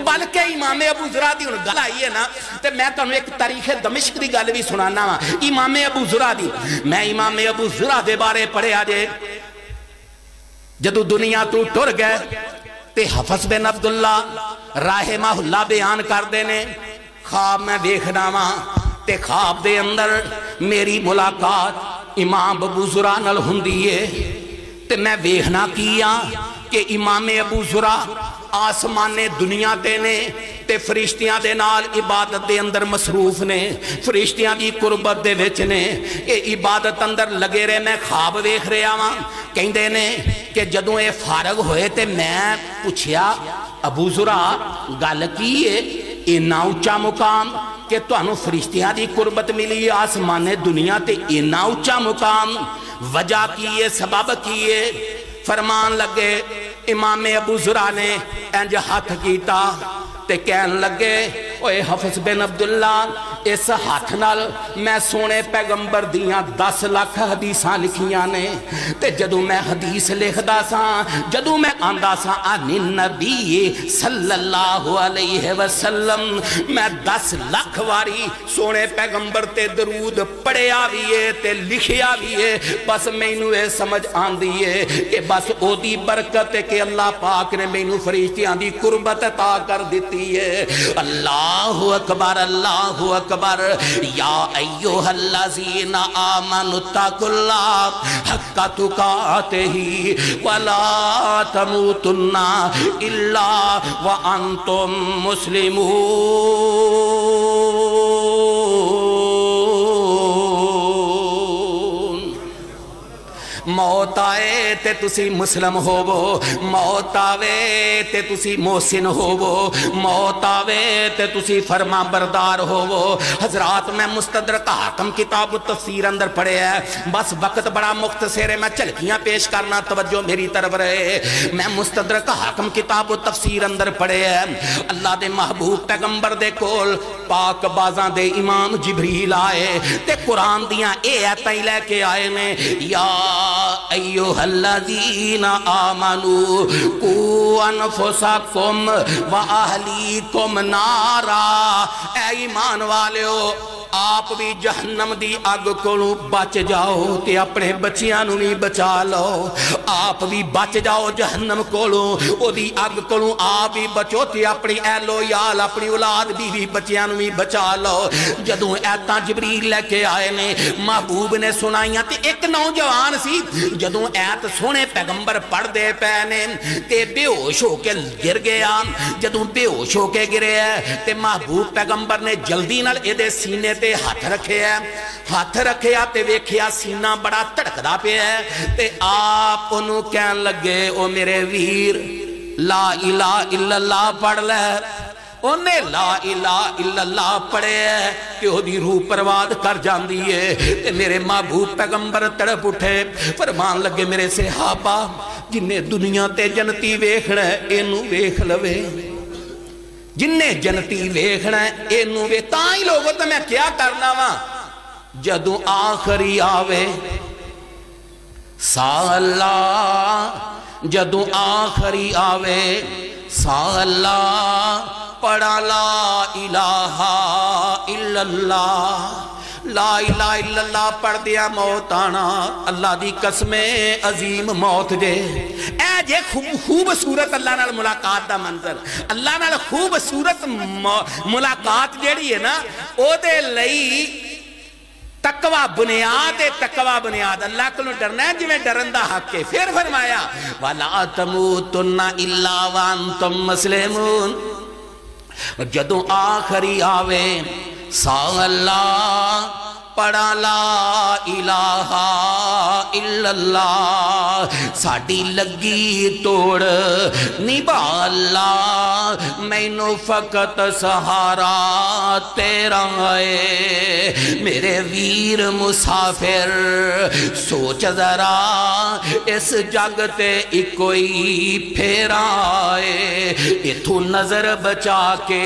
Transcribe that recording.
بلکہ امام ابو زرع دی گل آئی ہے نا تے میں تانوں ایک تاریخ دمشق دی گل بھی سنانا وا امام ابو زرع دی میں امام ابو زرع دے بارے پڑھیا جے جدو دنیا تو ٹر گئے تے حفظ بن عبداللہ رحمہ اللہ بیان کر دینے خواب میں دیکھنا وا تے خواب دے اندر میری ملاقات امام ابو زرع نال ہوندی ہے تے میں دیکھنا کیا کہ امام ابو زرع آسمان دنیا تے نے تے فرشتیاں دے نال عبادت دے اندر مصروف نے فرشتیاں دی قربت دے وچ نے اے عبادت اندر لگے رہے میں خواب ویکھ رہا ہاں کہندے نے کہ جدوں اے فارغ ہوئے تے میں پوچھیا ابو زرع گل کی ہے اینا اونچا مقام کہ تانوں فرشتیاں دی قربت ملی آسمان دنیا تے اینا اونچا مقام وجہ کیے سبب کیے فرمان لگے امام ابو زرع نے انج ہاتھ کیتا تے کہن لگے اوے حفظ بن عبداللہ اس ہاتھ نال میں سونے پیغمبر دیاں 10 لاکھ حدیثاں لکھیاں نے تے جدو میں حدیث لکھ دا سا جدو میں آندہ سا آنی نبی صلی اللہ علیہ وسلم میں 10 لاکھ واری سونے پیغمبر تے درود پڑھے آویے تے لکھے آویے بس میں انہوں اے سمجھ آن دیئے کہ بس او دی برکت ہے کہ اللہ پاک نے میں انہوں فرشتیاں دی قربت عطا کر دیتی ہے اللہ اکبر یا ایوہ الذین آمنوا اتقوا اللہ حق تقاتہ ولا تموتن الا وانتم مسلمون موت آئے تے تسی مسلم ہوو موت آوے تے تسی محسن ہوو موت آوے تے تسی فرما بردار ہوو حضرات میں مستدرک حاکم کتاب و تفسیر اندر پڑھے ہیں بس وقت بڑا مختصر ہے میں چلکیاں پیش کرنا توجہ میری طرف رہے میں مستدرک حاکم کتاب و تفسیر اندر پڑھے ہیں اللہ دے محبوب پیغمبر دے کول پاک بازاں دے امام جبریل آئے تے قرآن دیاں اے ایتیں لے کے آئے نے یا ایوہ الذین آمنوا قوا انفسکم و اہلیکم نارا اے ایمان والیو آپ بھی جہنم دی آگ کولوں بچ جاؤ تے اپنے بچیاں نو بھی بچا لو آپ بھی بچ جاؤ جہنم کولوں او دی آگ کولوں آپ بھی بچو تے اپنی اہلو یال اپنی اولاد بھی بچیاں نو بھی بچا لو جدوں ایتاں جبریل لے کے آئے نے محبوب نے سنائیاں تے ایک نوجوان سی جدوں ایت سونے پیغمبر پڑھ دے پینے تے بے ہوش ہو کے گر گیا جدوں بے ہوش ہو کے گرے تے محبوب پیغمبر نے جلدی نال اے دے سینے تے ہاتھ رکھے تے ویکھیا سینہ بڑا تڑکدا پیا ہے تے آپ انہوں کہن لگے او میرے ویر لا الہ الا اللہ پڑھ لے انہیں لا الہ الا اللہ پڑھے ہے کہ وہ دی روح پرواد کر جان دیئے تے میرے محبوب پیغمبر تڑپ اٹھے فرمان لگے میرے صحابہ جنہیں دنیا تے جنتی ویکھنا ہے اینو ویکھ لوے جنہیں جنتی ویکھنا ہے اینو ویکھ تائیں لوگوں تو میں کیا کرنا وا جدوں آخری آوے سالہ جدوں آخری آوے سالہ پڑھا لا الہ الا اللہ لا الہ الا اللہ پڑھ دیا موت آنا اللہ دی قسم عظیم موت جے اے جے خوبصورت اللہ نال ملاقات دا منظر اللہ نال خوبصورت ملاقات جیڑی ہے نا او دے لئی تقوی بنیاد اللہ کو ڈرنا ہے جو میں ڈرن دا حق ہے پھر فرمایا وَلَا تَمُوتُنَّ إِلَّا وَأَنْتُمْ مُسْلِمُونَ جدوں آخری آوے اللہ پڑھا لا الہ الا اللہ ساڑی لگی توڑ نبا اللہ میں نو فقط سہارا تیرا ہے میرے ویر مسافر سوچ ذرا اس جگ تے کوئی پھیرا ہے اتھو نظر بچا کے